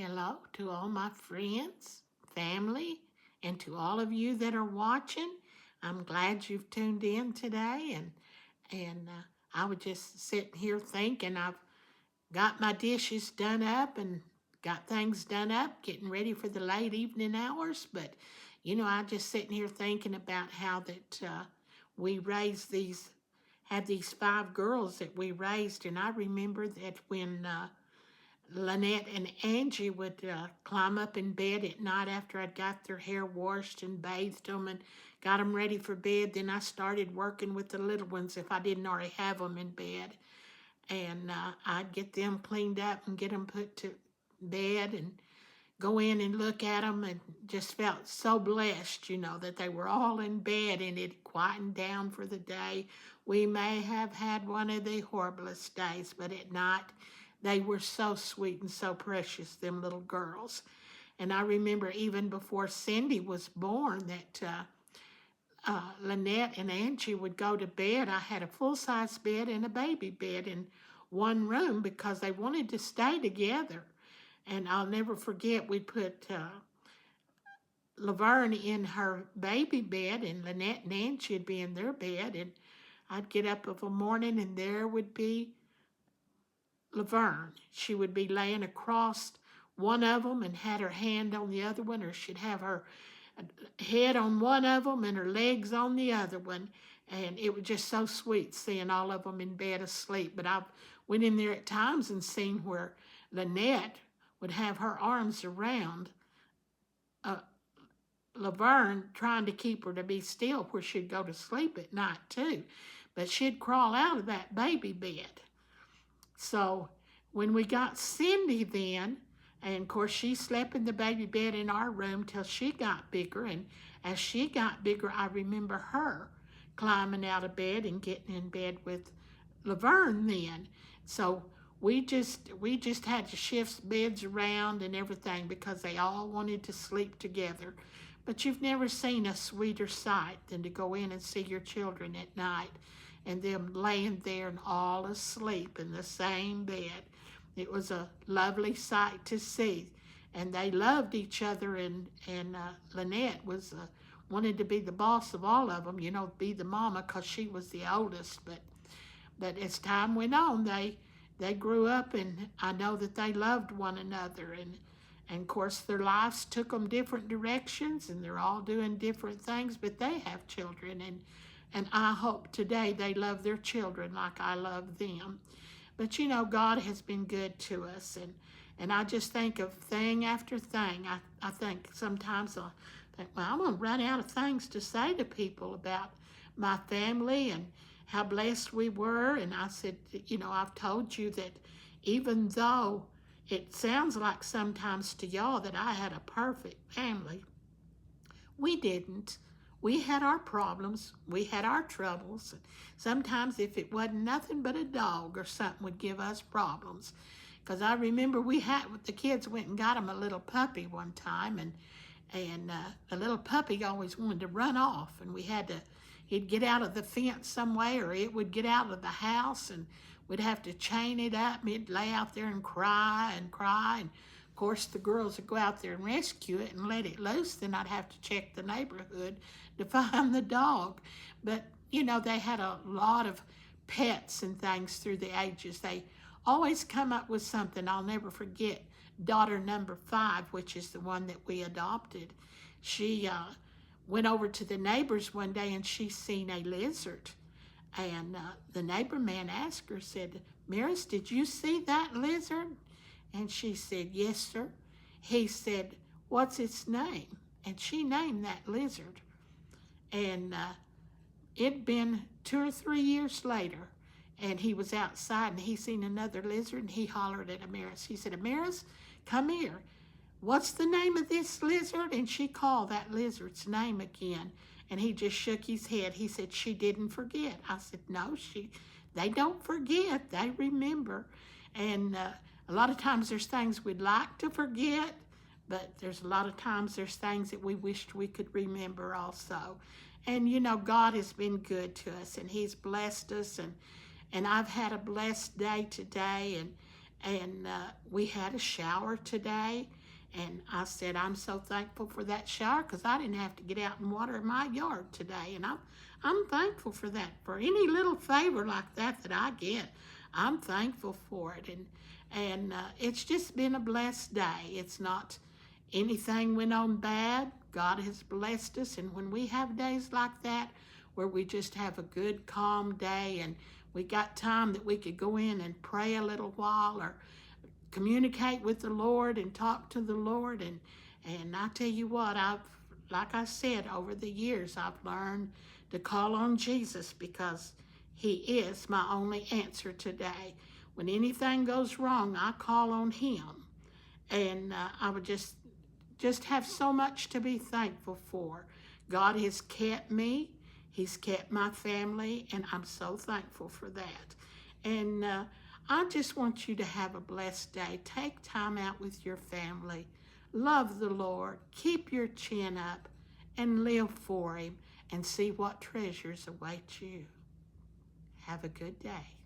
Hello to all my friends, family, and to all of you that are watching. I'm glad you've tuned in today, and I was just sitting here thinking I've got my dishes done up and got things done up, getting ready for the late evening hours. But I just sitting here thinking about how that we raised had these five girls that we raised, and I remember that when Lynette and Angie would climb up in bed at night after I'd got their hair washed and bathed them and got them ready for bed. Then I started working with the little ones if I didn't already have them in bed. And I'd get them cleaned up and get them put to bed and go in and look at them, and just felt so blessed, that they were all in bed and it quietened down for the day. We may have had one of the horriblest days, but at night they were so sweet and so precious, them little girls. And I remember even before Cindy was born that Lynette and Angie would go to bed. I had a full-size bed and a baby bed in one room because they wanted to stay together. And I'll never forget, we put Laverne in her baby bed, and Lynette and Angie would be in their bed. And I'd get up of a morning, and there would be Laverne. She would be laying across one of them and had her hand on the other one, or she'd have her head on one of them and her legs on the other one. And it was just so sweet seeing all of them in bed asleep. But I went in there at times and seen where Lynette would have her arms around Laverne, trying to keep her to be still where she'd go to sleep at night too. But she'd crawl out of that baby bed. So when we got Cindy then, and of course she slept in the baby bed in our room till she got bigger, and as she got bigger, I remember her climbing out of bed and getting in bed with Laverne then. So we just had to shift beds around and everything because they all wanted to sleep together. But you've never seen a sweeter sight than to go in and see your children at night and them laying there and all asleep in the same bed. It was a lovely sight to see. And they loved each other, and Lynette wanted to be the boss of all of them, be the mama because she was the oldest. But as time went on, they grew up, and I know that they loved one another. And of course, their lives took them different directions, and they're all doing different things, but they have children. And I hope today they love their children like I love them. But God has been good to us. And I just think of thing after thing. I think sometimes I think, well, I'm going to run out of things to say to people about my family and how blessed we were. And I said, I've told you that even though it sounds like sometimes to y'all that I had a perfect family, we didn't. We had our problems. We had our troubles. Sometimes if it wasn't nothing but a dog or something would give us problems. Because I remember the kids went and got him a little puppy one time, and the little puppy always wanted to run off, and he'd get out of the fence some way, or it would get out of the house, and we'd have to chain it up, and it'd lay out there and cry and cry. And of course, the girls would go out there and rescue it and let it loose. Then I'd have to check the neighborhood to find the dog. But, they had a lot of pets and things through the ages. They always come up with something. I'll never forget daughter number 5, which is the one that we adopted. She went over to the neighbors one day, and she seen a lizard. And the neighbor man asked her, said, "Maris, did you see that lizard?" And she said, "Yes, sir." He said, "What's its name?" And she named that lizard. And it'd been 2 or 3 years later, and he was outside, and he seen another lizard, and he hollered at Amaris. He said, "Amaris, come here. What's the name of this lizard?" And she called that lizard's name again, and he just shook his head. He said, "She didn't forget." I said, "No, they don't forget. They remember." And a lot of times there's things we'd like to forget, but there's a lot of times there's things that we wished we could remember also. And God has been good to us, and he's blessed us, and I've had a blessed day today, And we had a shower today. And I said, I'm so thankful for that shower because I didn't have to get out and water my yard today. And I'm thankful for that. For any little favor like that I get, I'm thankful for it. And it's just been a blessed day. It's not anything went on bad. God has blessed us. And when we have days like that where we just have a good, calm day and we got time that we could go in and pray a little while or communicate with the Lord and talk to the Lord. And I tell you what, like I said, over the years, I've learned to call on Jesus because he is my only answer today. When anything goes wrong, I call on him. And I would just have so much to be thankful for. God has kept me. He's kept my family, and I'm so thankful for that. And I just want you to have a blessed day. Take time out with your family. Love the Lord. Keep your chin up and live for him and see what treasures await you. Have a good day.